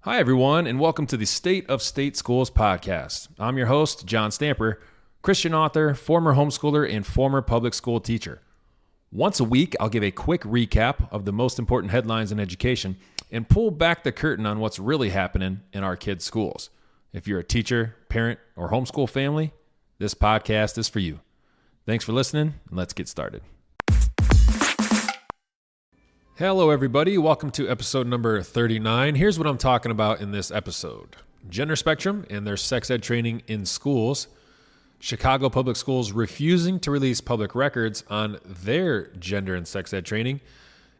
Hi, everyone, and welcome to the State of State Schools podcast. I'm your host, John Stamper, Christian author, former homeschooler, and former public school teacher. Once a week, I'll give a quick recap of the most important headlines in education and pull back the curtain on what's really happening in our kids' schools. If you're a teacher, parent, or homeschool family, this podcast is for you. Thanks for listening, and let's get started. Hello, everybody. Welcome to episode number 39. Here's what I'm talking about in this episode. Gender spectrum and their sex ed training in schools. Chicago Public Schools refusing to release public records on their gender and sex ed training.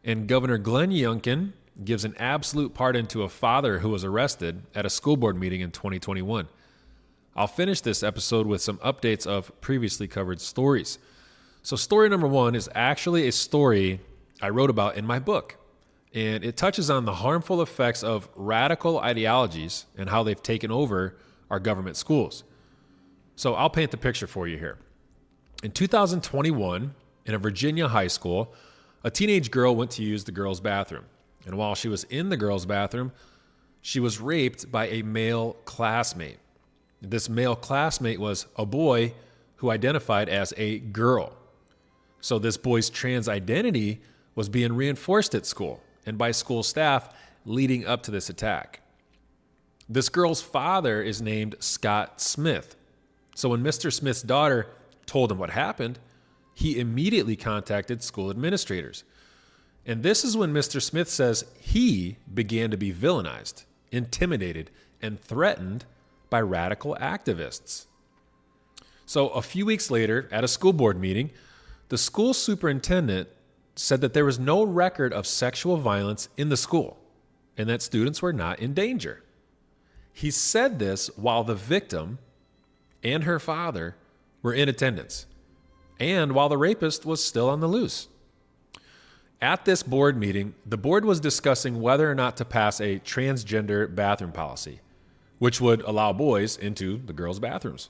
And Governor Glenn Youngkin gives an absolute pardon to a father who was arrested at a school board meeting in 2021. I'll finish this episode with some updates of previously covered stories. So story number one is actually a story I wrote about in my book, and it touches on the harmful effects of radical ideologies and how they've taken over our government schools. So I'll paint the picture for you here. In 2021, in a Virginia high school, a teenage girl went to use the girls' bathroom, and while she was in the girls' bathroom, she was raped by a male classmate. This male classmate was a boy who identified as a girl. So this boy's trans identity was being reinforced at school and by school staff leading up to this attack. This girl's father is named Scott Smith. So when Mr. Smith's daughter told him what happened, he immediately contacted school administrators. And this is when Mr. Smith says he began to be villainized, intimidated, and threatened by radical activists. So a few weeks later, at a school board meeting, the school superintendent said that there was no record of sexual violence in the school and that students were not in danger. He said this while the victim and her father were in attendance and while the rapist was still on the loose. At this board meeting, the board was discussing whether or not to pass a transgender bathroom policy, which would allow boys into the girls' bathrooms.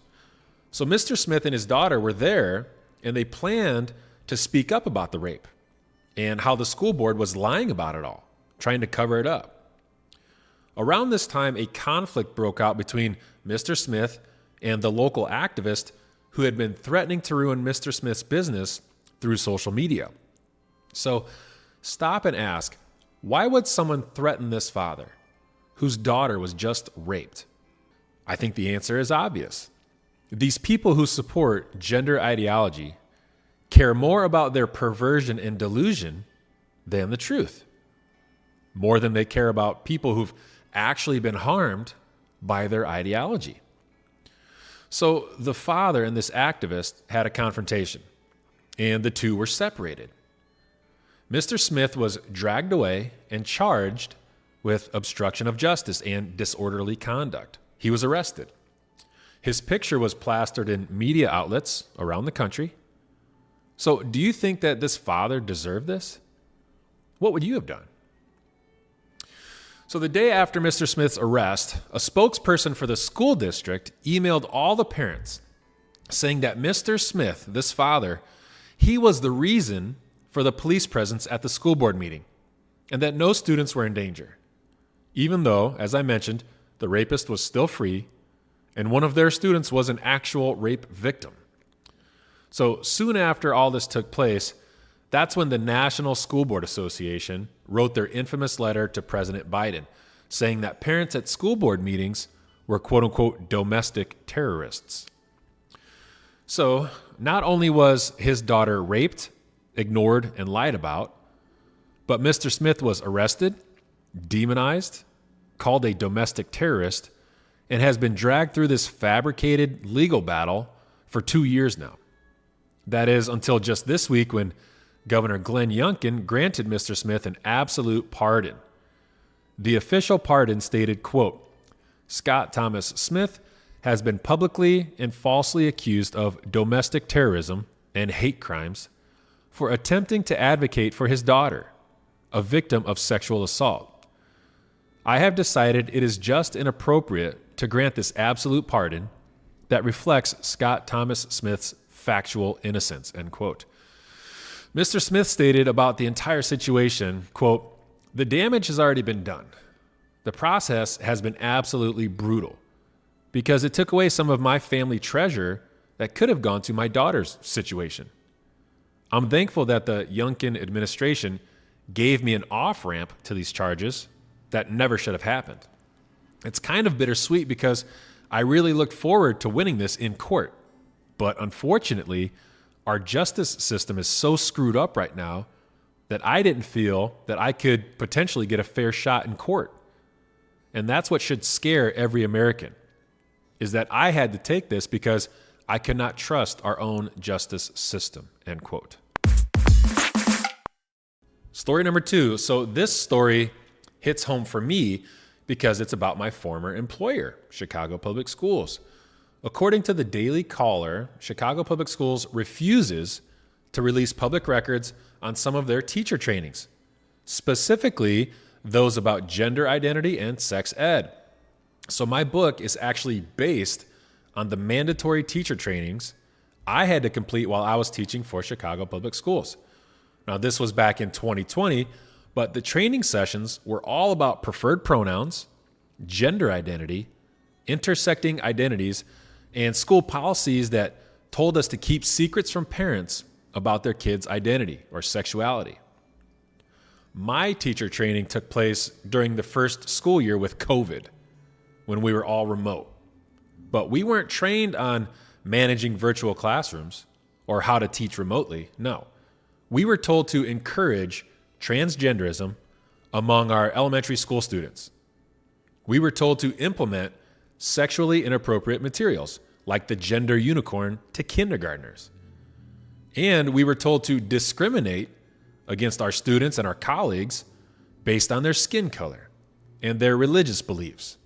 So Mr. Smith and his daughter were there, and they planned to speak up about the rape and how the school board was lying about it all, trying to cover it up. Around this time, a conflict broke out between Mr. Smith and the local activist who had been threatening to ruin Mr. Smith's business through social media. So stop and ask, why would someone threaten this father whose daughter was just raped? I think the answer is obvious. These people who support gender ideology care more about their perversion and delusion than the truth, more than they care about people who've actually been harmed by their ideology. So the father and this activist had a confrontation, and the two were separated. Mr. Smith was dragged away and charged with obstruction of justice and disorderly conduct. He was arrested. His picture was plastered in media outlets around the country. So do you think that this father deserved this? What would you have done? So the day after Mr. Smith's arrest, a spokesperson for the school district emailed all the parents saying that Mr. Smith, this father, he was the reason for the police presence at the school board meeting and that no students were in danger, even though, as I mentioned, the rapist was still free and one of their students was an actual rape victim. So soon after all this took place, that's when the National School Board Association wrote their infamous letter to President Biden, saying that parents at school board meetings were quote-unquote domestic terrorists. So not only was his daughter raped, ignored, and lied about, but Mr. Smith was arrested, demonized, called a domestic terrorist, and has been dragged through this fabricated legal battle for 2 years now. That is until just this week when Governor Glenn Youngkin granted Mr. Smith an absolute pardon. The official pardon stated, quote, Scott Thomas Smith has been publicly and falsely accused of domestic terrorism and hate crimes for attempting to advocate for his daughter, a victim of sexual assault. I have decided it is just and appropriate to grant this absolute pardon that reflects Scott Thomas Smith's factual innocence, end quote. Mr. Smith stated about the entire situation, quote, the damage has already been done. The process has been absolutely brutal because it took away some of my family treasure that could have gone to my daughter's situation. I'm thankful that the Youngkin administration gave me an off-ramp to these charges that never should have happened. It's kind of bittersweet because I really looked forward to winning this in court. But unfortunately, our justice system is so screwed up right now that I didn't feel that I could potentially get a fair shot in court. And that's what should scare every American, is that I had to take this because I could not trust our own justice system, end quote. Story number 2. So this story hits home for me because it's about my former employer, Chicago Public Schools. According to the Daily Caller, Chicago Public Schools refuses to release public records on some of their teacher trainings, specifically those about gender identity and sex ed. So my book is actually based on the mandatory teacher trainings I had to complete while I was teaching for Chicago Public Schools. Now, this was back in 2020, but the training sessions were all about preferred pronouns, gender identity, intersecting identities, and school policies that told us to keep secrets from parents about their kids' identity or sexuality. My teacher training took place during the first school year with COVID, when we were all remote. But we weren't trained on managing virtual classrooms or how to teach remotely. No. We were told to encourage transgenderism among our elementary school students. We were told to implement sexually inappropriate materials like the gender unicorn to kindergartners. And we were told to discriminate against our students and our colleagues based on their skin color and their religious beliefs.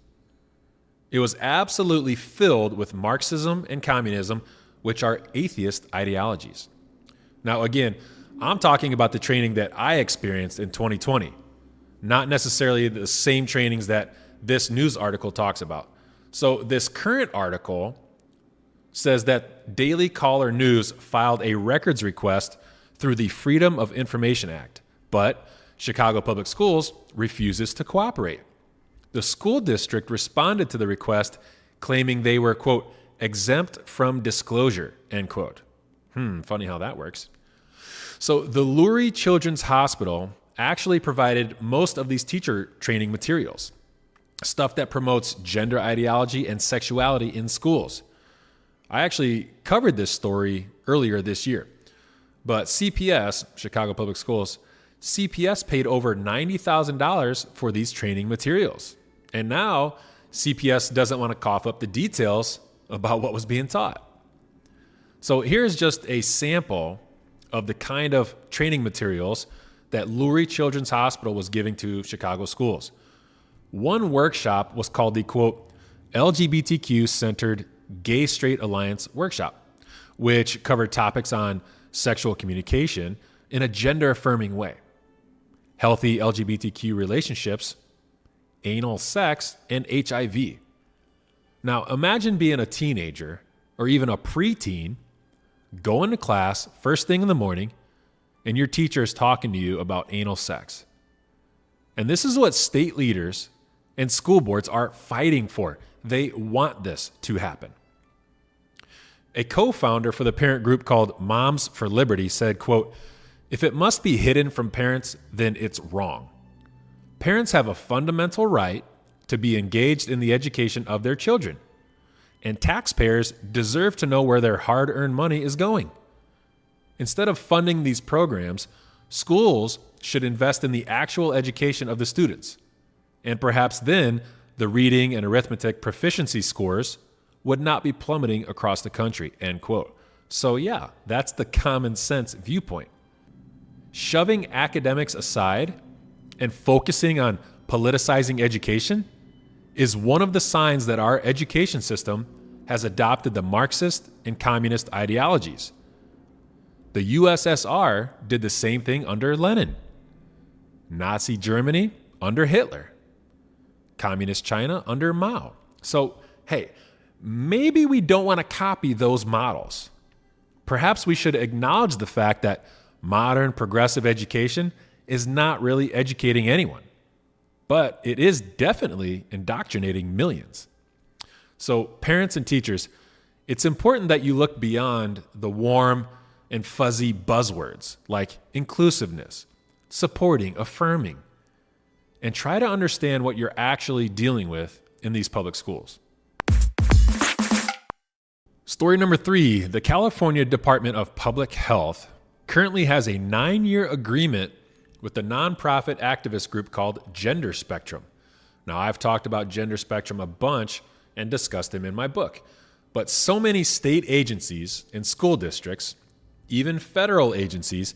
It was absolutely filled with Marxism and communism, which are atheist ideologies. Now, again, I'm talking about the training that I experienced in 2020, not necessarily the same trainings that this news article talks about. So this current article says that Daily Caller News filed a records request through the Freedom of Information Act, but Chicago Public Schools refuses to cooperate. The school district responded to the request claiming they were, quote, exempt from disclosure, end quote. Funny how that works. So the Lurie Children's Hospital actually provided most of these teacher training materials, stuff that promotes gender ideology and sexuality in schools. I actually covered this story earlier this year, but CPS, Chicago Public Schools, CPS paid over $90,000 for these training materials. And now CPS doesn't want to cough up the details about what was being taught. So here's just a sample of the kind of training materials that Lurie Children's Hospital was giving to Chicago schools. One workshop was called the, quote, LGBTQ-centered Gay-Straight Alliance Workshop, which covered topics on sexual communication in a gender-affirming way, healthy LGBTQ relationships, anal sex, and HIV. Now, imagine being a teenager or even a preteen, going to class first thing in the morning, and your teacher is talking to you about anal sex. And this is what state leaders and school boards are fighting for. They want this to happen. A co-founder for the parent group called Moms for Liberty said, quote, if it must be hidden from parents, then it's wrong. Parents have a fundamental right to be engaged in the education of their children, and taxpayers deserve to know where their hard-earned money is going. Instead of funding these programs, schools should invest in the actual education of the students, and perhaps then the reading and arithmetic proficiency scores would not be plummeting across the country, end quote. So yeah, that's the common sense viewpoint. Shoving academics aside and focusing on politicizing education is one of the signs that our education system has adopted the Marxist and communist ideologies. The USSR did the same thing under Lenin, Nazi Germany under Hitler, Communist China under Mao. So, hey, maybe we don't want to copy those models. Perhaps we should acknowledge the fact that modern progressive education is not really educating anyone. but it is definitely indoctrinating millions. So parents and teachers, it's important that you look beyond the warm and fuzzy buzzwords like inclusiveness, supporting, affirming, and try to understand what you're actually dealing with in these public schools. Story number 3, the California Department of Public Health currently has a 9-year agreement with the nonprofit activist group called Gender Spectrum. Now, I've talked about Gender Spectrum a bunch and discussed them in my book, but so many state agencies and school districts, even federal agencies,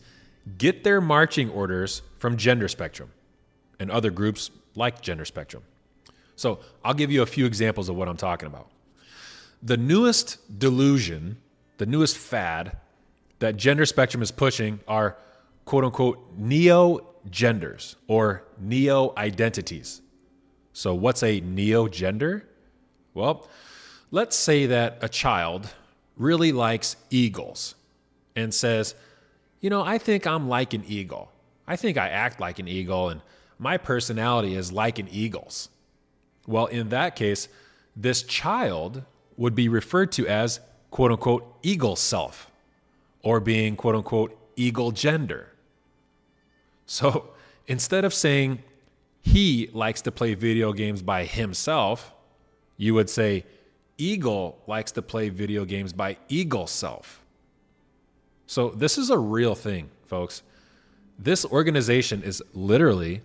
get their marching orders from Gender Spectrum and other groups like Gender Spectrum. So I'll give you a few examples of what I'm talking about. The newest delusion, the newest fad that Gender Spectrum is pushing are quote unquote neo-genders or neo-identities. So what's a neo-gender? Well, let's say that a child really likes eagles and says, I think I'm like an eagle. I think I act like an eagle and my personality is like an eagle's. Well, in that case, this child would be referred to as quote unquote eagle self or being quote unquote eagle gender. So instead of saying he likes to play video games by himself, you would say eagle likes to play video games by eagle self. So this is a real thing, folks. This organization is literally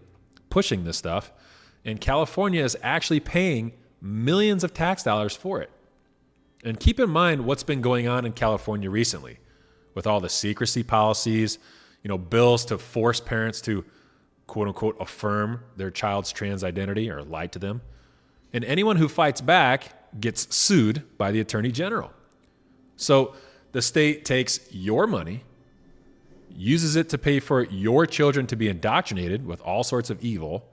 pushing this stuff, and California is actually paying millions of tax dollars for it. And keep in mind what's been going on in California recently with all the secrecy policies, bills to force parents to quote unquote affirm their child's trans identity or lie to them. And anyone who fights back gets sued by the Attorney General. So the state takes your money, uses it to pay for your children to be indoctrinated with all sorts of evil,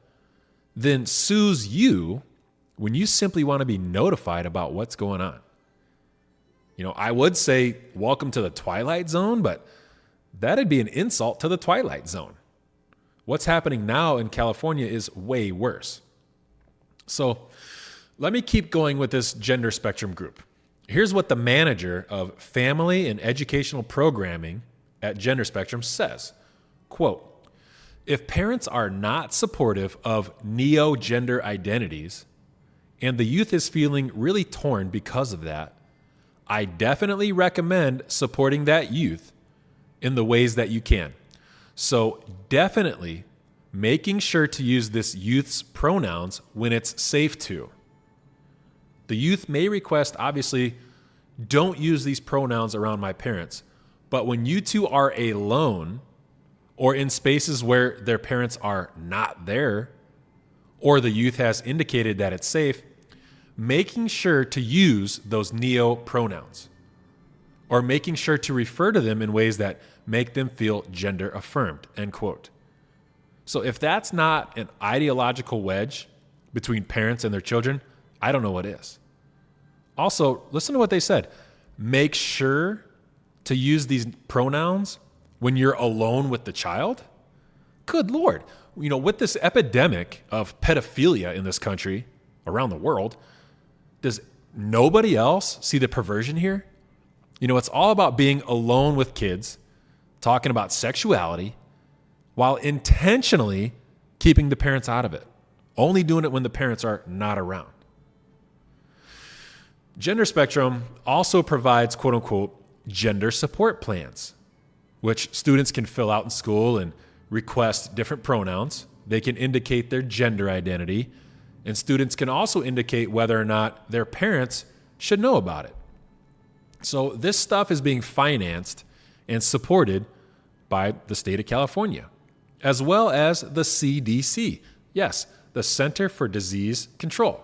then sues you when you simply want to be notified about what's going on. I would say welcome to the Twilight Zone, but that'd be an insult to the Twilight Zone. What's happening now in California is way worse. So let me keep going with this Gender Spectrum group. Here's what the manager of family and educational programming at Gender Spectrum says, quote, "If parents are not supportive of neo-gender identities and the youth is feeling really torn because of that, I definitely recommend supporting that youth in the ways that you can. So definitely making sure to use this youth's pronouns when it's safe to. The youth may request, obviously, don't use these pronouns around my parents, but when you two are alone or in spaces where their parents are not there, or the youth has indicated that it's safe, making sure to use those neo pronouns or making sure to refer to them in ways that make them feel gender affirmed," end quote. So if that's not an ideological wedge between parents and their children, I don't know what is. Also, listen to what they said. Make sure to use these pronouns when you're alone with the child? Good Lord. With this epidemic of pedophilia in this country, around the world, does nobody else see the perversion here? It's all about being alone with kids, talking about sexuality, while intentionally keeping the parents out of it, only doing it when the parents are not around. Gender Spectrum also provides, quote unquote, gender support plans, which students can fill out in school and request different pronouns. They can indicate their gender identity, and students can also indicate whether or not their parents should know about it. So this stuff is being financed and supported by the state of California, as well as the CDC. Yes, the Center for Disease Control.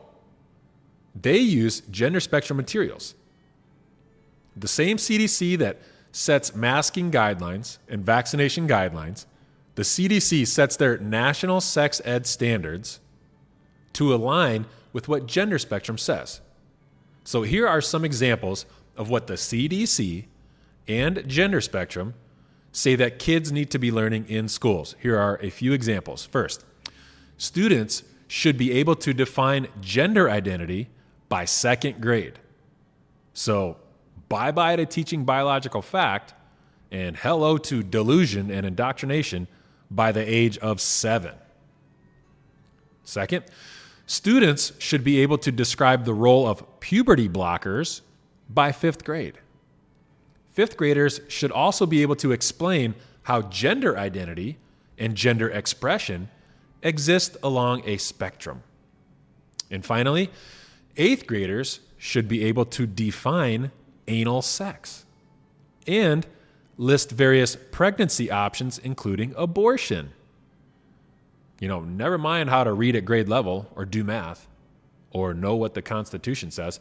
They use Gender Spectrum materials. The same CDC that sets masking guidelines and vaccination guidelines, the CDC sets their national sex ed standards to align with what Gender Spectrum says. So here are some examples of what the CDC and Gender Spectrum say that kids need to be learning in schools. Here are a few examples. First, students should be able to define gender identity by second grade. So bye-bye to teaching biological fact and hello to delusion and indoctrination by the age of 7. Second, students should be able to describe the role of puberty blockers by 5th grade. 5th graders should also be able to explain how gender identity and gender expression exist along a spectrum. And finally, 8th graders should be able to define anal sex and list various pregnancy options, including abortion. Never mind how to read at grade level or do math or know what the Constitution says.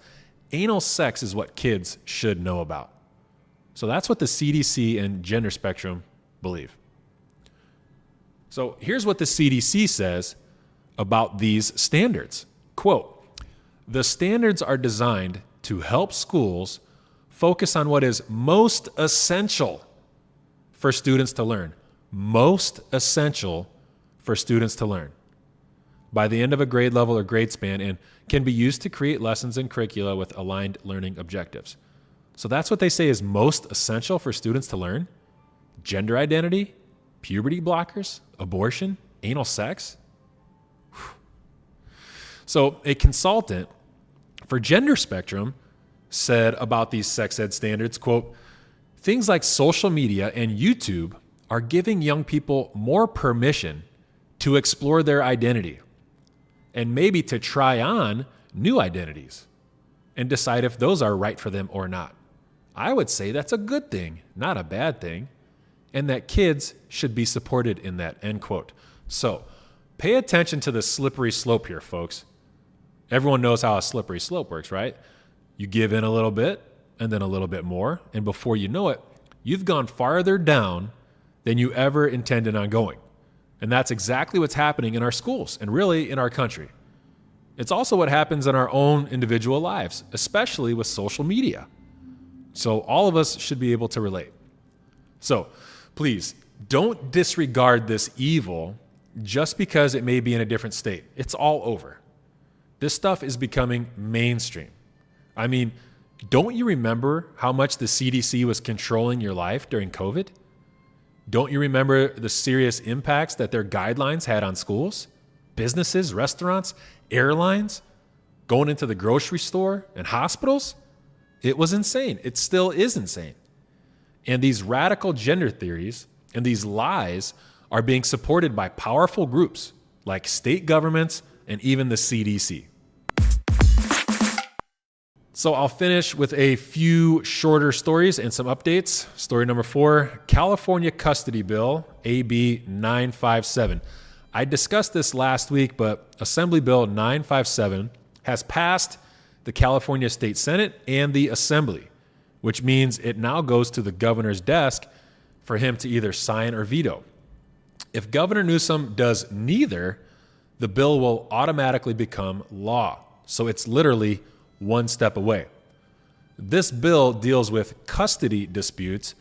Anal sex is what kids should know about. So that's what the CDC and Gender Spectrum believe. So here's what the CDC says about these standards. Quote, "The standards are designed to help schools focus on what is most essential for students to learn. Most essential for students to learn by the end of a grade level or grade span, and can be used to create lessons and curricula with aligned learning objectives." So that's what they say is most essential for students to learn. Gender identity, puberty blockers, abortion, anal sex. So a consultant for Gender Spectrum said about these sex ed standards, quote, "Things like social media and YouTube are giving young people more permission to explore their identity and maybe to try on new identities and decide if those are right for them or not. I would say that's a good thing, not a bad thing, and that kids should be supported in that," end quote. So pay attention to the slippery slope here, folks. Everyone knows how a slippery slope works, right? You give in a little bit and then a little bit more, and before you know it, you've gone farther down than you ever intended on going. And that's exactly what's happening in our schools and really in our country. It's also what happens in our own individual lives, especially with social media. So all of us should be able to relate. So please don't disregard this evil just because it may be in a different state. It's all over. This stuff is becoming mainstream. I mean, don't you remember how much the CDC was controlling your life during COVID? Don't you remember the serious impacts that their guidelines had on schools, businesses, restaurants, airlines, going into the grocery store, and hospitals? It was insane. It still is insane. And these radical gender theories and these lies are being supported by powerful groups like state governments and even the CDC. So I'll finish with a few shorter stories and some updates. Story number 4, California Custody Bill, AB 957. I discussed this last week, but Assembly Bill 957 has passed the California State Senate and the Assembly, which means it now goes to the governor's desk for him to either sign or veto. If Governor Newsom does neither, the bill will automatically become law. So it's literally one step away. This bill deals with custody disputes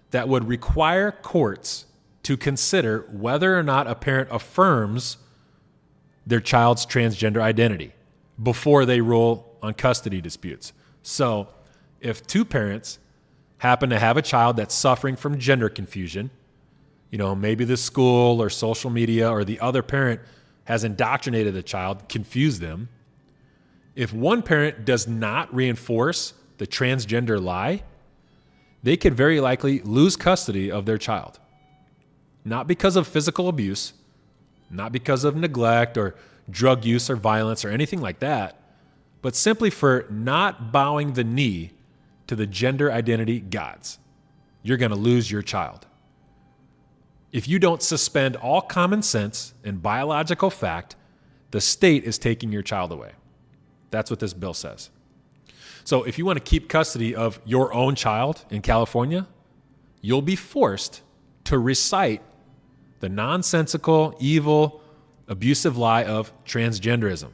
that would require courts to consider whether or not a parent affirms their child's transgender identity before they rule on custody disputes. So if two parents happen to have a child that's suffering from gender confusion, maybe the school or social media or the other parent has indoctrinated the child, confused them. If one parent does not reinforce the transgender lie, they could very likely lose custody of their child. Not because of physical abuse, not because of neglect or drug use or violence or anything like that, but simply for not bowing the knee to the gender identity gods. You're going to lose your child. If you don't suspend all common sense and biological fact, the state is taking your child away. That's what this bill says. So if you want to keep custody of your own child in California, you'll be forced to recite the nonsensical, evil, abusive lie of transgenderism.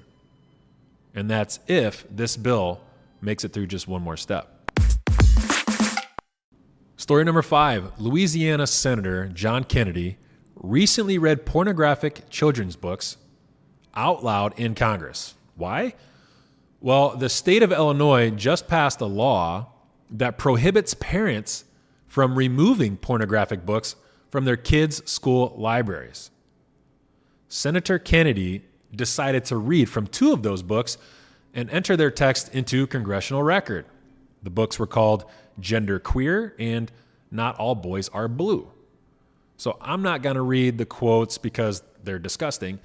And that's if this bill makes it through just one more step. Story number 5, Louisiana Senator John Kennedy recently read pornographic children's books out loud in Congress. Why? Well, the state of Illinois just passed a law that prohibits parents from removing pornographic books from their kids' school libraries. Senator Kennedy decided to read from 2 of those books and enter their text into congressional record. The books were called Gender Queer and Not All Boys Are Blue. So I'm not going to read the quotes because they're disgusting,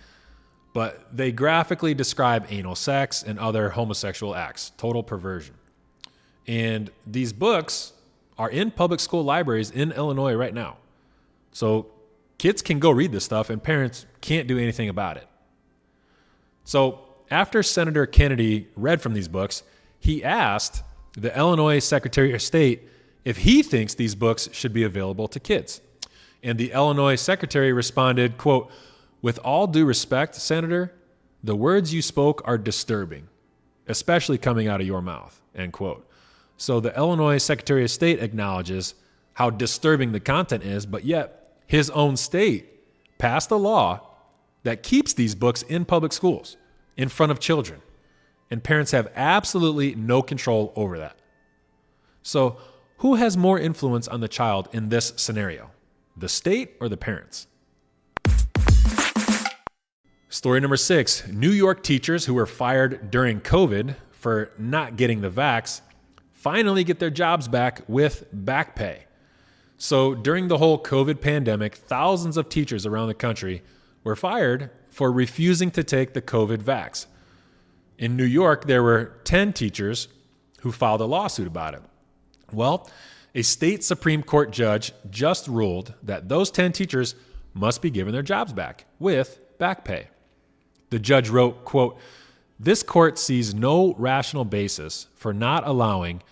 but they graphically describe anal sex and other homosexual acts, total perversion. And these books are in public school libraries in Illinois right now. So kids can go read this stuff and parents can't do anything about it. So after Senator Kennedy read from these books, he asked the Illinois Secretary of State if he thinks these books should be available to kids. And the Illinois Secretary responded, quote, "With all due respect, Senator, the words you spoke are disturbing, especially coming out of your mouth," end quote. So the Illinois Secretary of State acknowledges how disturbing the content is, but yet his own state passed a law that keeps these books in public schools in front of children. And parents have absolutely no control over that. So who has more influence on the child in this scenario? The state or the parents? Story number 6, New York teachers who were fired during COVID for not getting the vax finally get their jobs back with back pay. So during the whole COVID pandemic, thousands of teachers around the country were fired for refusing to take the COVID vax. In New York, there were 10 teachers who filed a lawsuit about it. Well, a state Supreme Court judge just ruled that those 10 teachers must be given their jobs back with back pay. The judge wrote, quote, "This court sees no rational basis for not allowing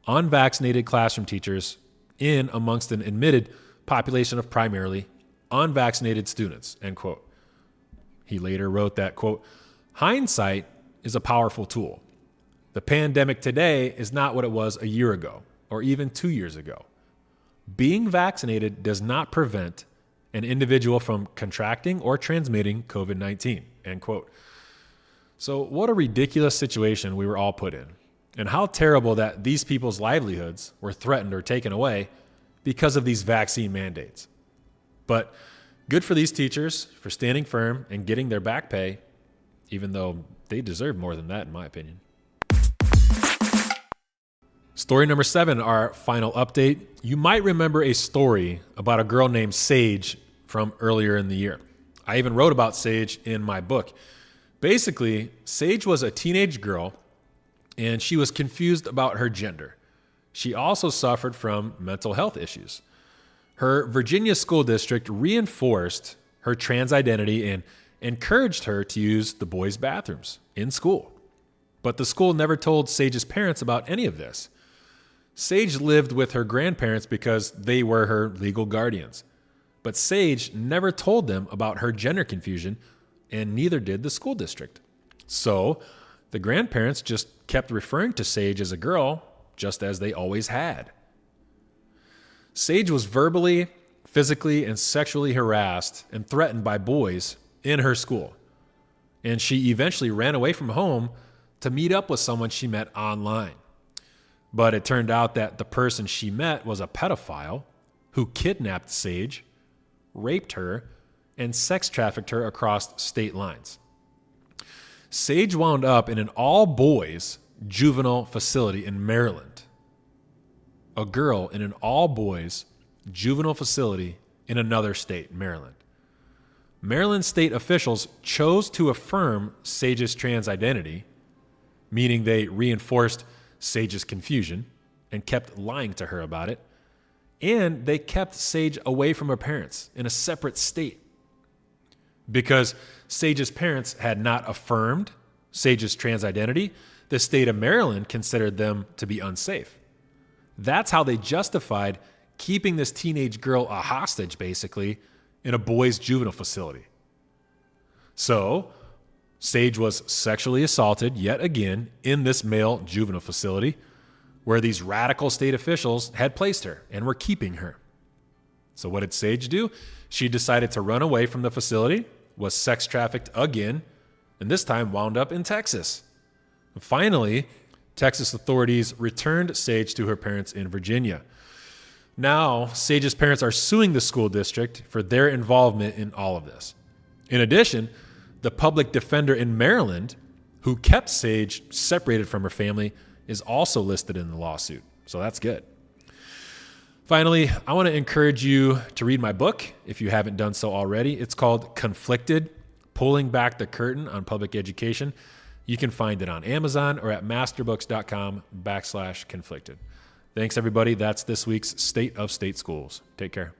unvaccinated classroom teachers in amongst an admitted population of primarily unvaccinated students," end quote. He later wrote that, quote, "Hindsight is a powerful tool. The pandemic today is not what it was a year ago or even 2 years ago. Being vaccinated does not prevent an individual from contracting or transmitting COVID-19, end quote. So what a ridiculous situation we were all put in, and how terrible that these people's livelihoods were threatened or taken away because of these vaccine mandates. But good for these teachers for standing firm and getting their back pay, even though they deserve more than that, in my opinion. Story number 7, our final update. You might remember a story about a girl named Sage from earlier in the year. I even wrote about Sage in my book. Basically, Sage was a teenage girl and she was confused about her gender. She also suffered from mental health issues. Her Virginia school district reinforced her trans identity and encouraged her to use the boys' bathrooms in school. But the school never told Sage's parents about any of this. Sage lived with her grandparents because they were her legal guardians. But Sage never told them about her gender confusion, and neither did the school district. So the grandparents just kept referring to Sage as a girl, just as they always had. Sage was verbally, physically, and sexually harassed and threatened by boys in her school. And she eventually ran away from home to meet up with someone she met online. But it turned out that the person she met was a pedophile who kidnapped Sage, raped her, and sex trafficked her across state lines. Sage wound up in an all-boys juvenile facility in Maryland. A girl in an all-boys juvenile facility in another state, Maryland. Maryland state officials chose to affirm Sage's trans identity, meaning they reinforced Sage's confusion and kept lying to her about it, and they kept Sage away from her parents in a separate state. Because Sage's parents had not affirmed Sage's trans identity, the state of Maryland considered them to be unsafe. That's how they justified keeping this teenage girl a hostage, basically, in a boys' juvenile facility. So, Sage was sexually assaulted yet again in this male juvenile facility where these radical state officials had placed her and were keeping her. So what did Sage do? She decided to run away from the facility, was sex trafficked again, and this time wound up in Texas. Finally, Texas authorities returned Sage to her parents in Virginia. Now, Sage's parents are suing the school district for their involvement in all of this. In addition, the public defender in Maryland, who kept Sage separated from her family, is also listed in the lawsuit. So that's good. Finally, I want to encourage you to read my book if you haven't done so already. It's called Conflicted: Pulling Back the Curtain on Public Education. You can find it on Amazon or at masterbooks.com/conflicted. Thanks, everybody. That's this week's State of State Schools. Take care.